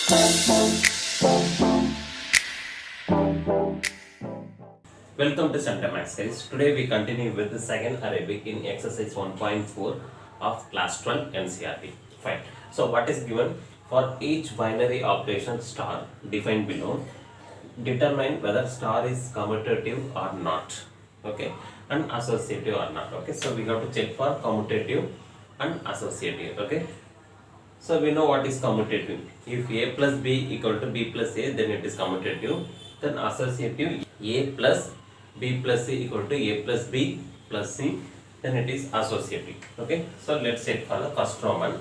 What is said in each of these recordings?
Welcome to Centamax guys. Today we continue with the second Arabic in exercise 1.4 of class 12 NCERT. Fine. So what is given? For each binary operation star defined below, determine whether star is commutative or not. Okay. And associative or not. Okay. So we have to check for commutative and associative. Okay. So we know what is commutative. If A plus B equal to B plus A, then it is commutative. Then associative, A plus B plus C equal to A plus B plus C, then it is associative. Okay. So let's check for the first Roman.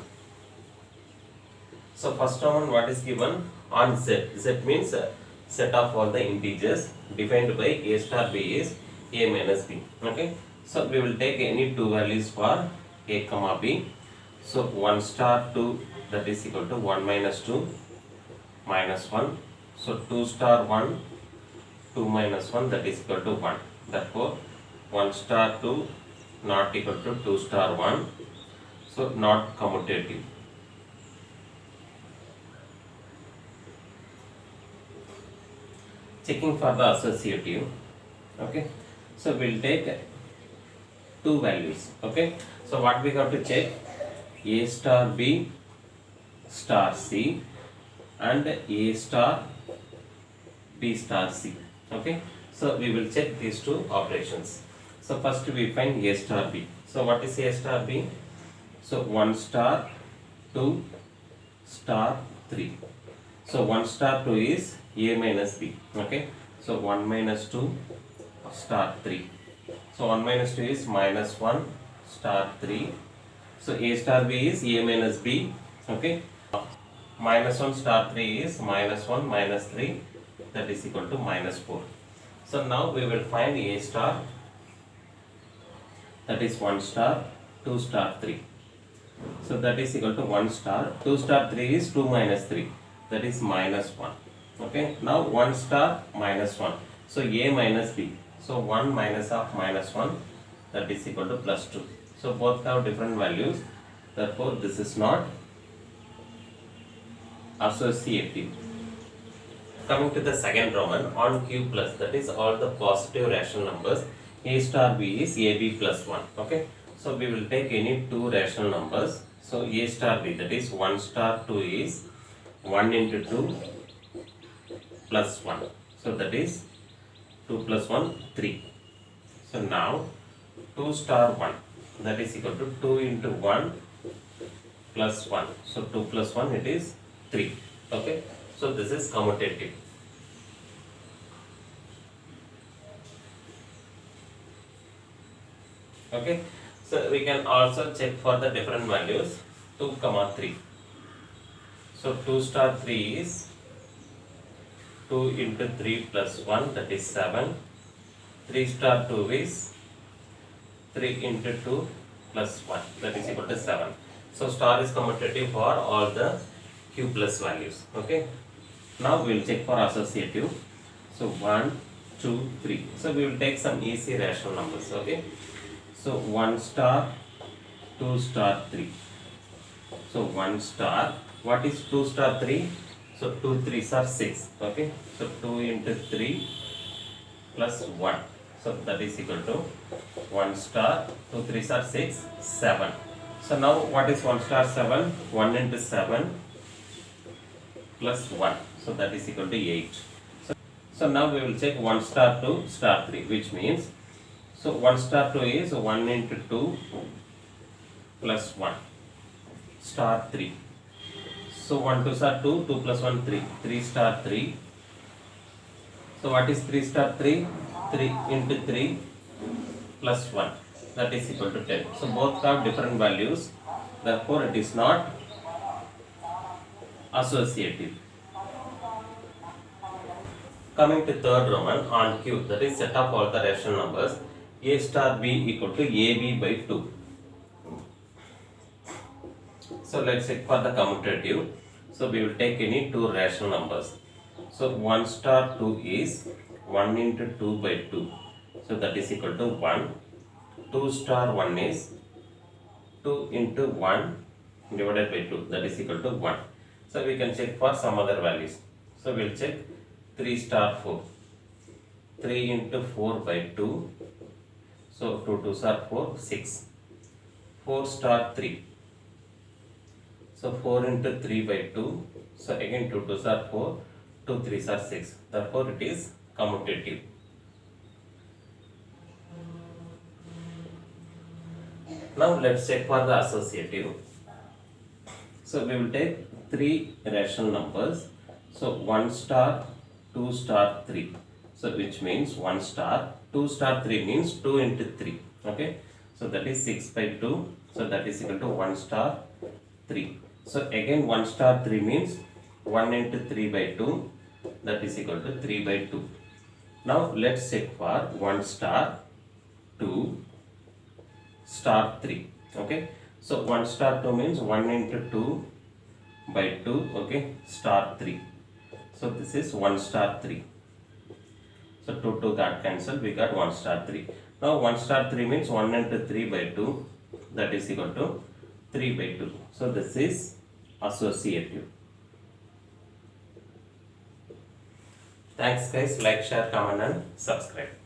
So first Roman, what is given on Z? Z means set of all the integers defined by A star B is A minus B. Okay. So we will take any two values for A comma B. So 1 star 2, that is equal to 1 minus 2 minus 1. So 2 star 1, 2 minus 1, that is equal to 1. Therefore 1 star 2 not equal to 2 star 1. So not commutative. Checking for the associative. Okay. So we'll take two values. Okay. So what we have to check? A star B star C and A star B star C. Okay. So we will check these two operations. So first we find A star B. So what is A star B? So 1 star 2 star 3. So 1 star 2 is A minus B. Okay. So 1 minus 2 star 3. So 1 minus 2 is minus 1 star 3. So A star B is A minus B. Okay. Minus 1 star 3 is minus 1 minus 3, that is equal to minus 4. So now we will find A star, that is 1 star 2 star 3. So that is equal to 1 star 2 star 3 is 2 minus 3, that is minus 1. Okay. Now 1 star minus 1. So A minus B. So 1 minus of minus 1, that is equal to plus 2. So both have different values. Therefore this is not associative. Coming to the second Roman on Q plus, that is all the positive rational numbers. A star B is AB plus 1. Okay. So we will take any two rational numbers. So A star B, that is 1 star 2 is 1 into 2 plus 1. So that is 2 plus 1, 3. So now 2 star 1, that is equal to 2 into 1 plus 1. So 2 plus 1, it is 3. Okay. So this is commutative. Okay. So we can also check for the different values 2 comma 3. So 2 star 3 is 2 into 3 plus 1, that is 7. 3 star 2 is 3 into 2 plus 1, that is equal to 7. So star is commutative for all the Q plus values. Okay. Now we will check for associative. So 1, 2, 3. So we will take some easy rational numbers. Okay. So 1 star 2 star 3. So 1 star, what is 2 star 3? So 2 3s are 6. Okay. So 2 into 3 plus 1. So that is equal to 1 star 2 3s are 6, 7. So now what is 1 star 7? 1 into 7 plus 1. So that is equal to 8. So now we will check 1 star 2 star 3, which means, so 1 star 2 is 1 into 2 plus 1 star 3. So 1 2 star 2, 2 plus 1 3, 3 star 3. So what is 3 star 3? 3 into 3 plus 1, that is equal to 10. So both have different values, therefore it is not associative. Coming to third Roman on Q, that is set of all the rational numbers. A star B equal to AB by 2. So let's check for the commutative. So we will take any two rational numbers. So 1 star 2 is 1 into 2 by 2. So that is equal to 1. 2 star 1 is 2 into 1 divided by 2, that is equal to 1. So we can check for some other values. So we'll check 3 star 4. 3 into 4 by 2. So 2 2s are 4, 6. 4 star 3. So 4 into 3 by 2. So again 2 2s are 4, 2 3s are 6. Therefore it is commutative. Now let's check for the associative. So we will take 3 rational numbers. So 1 star, 2 star 3. So which means 1 star, 2 star 3 means 2 into 3. Okay. So that is 6 by 2. So that is equal to 1 star 3. So again 1 star 3 means 1 into 3 by 2. That is equal to 3 by 2. Now let's check for 1 star 2 star 3. Okay. So 1 star 2 means 1 into 2 by 2. Okay. Star 3. So this is 1 star 3. So 2 2 got cancelled. We got 1 star 3. Now 1 star 3 means 1 into 3 by 2. That is equal to 3 by 2. So this is associative. Thanks guys. Like, share, comment and subscribe.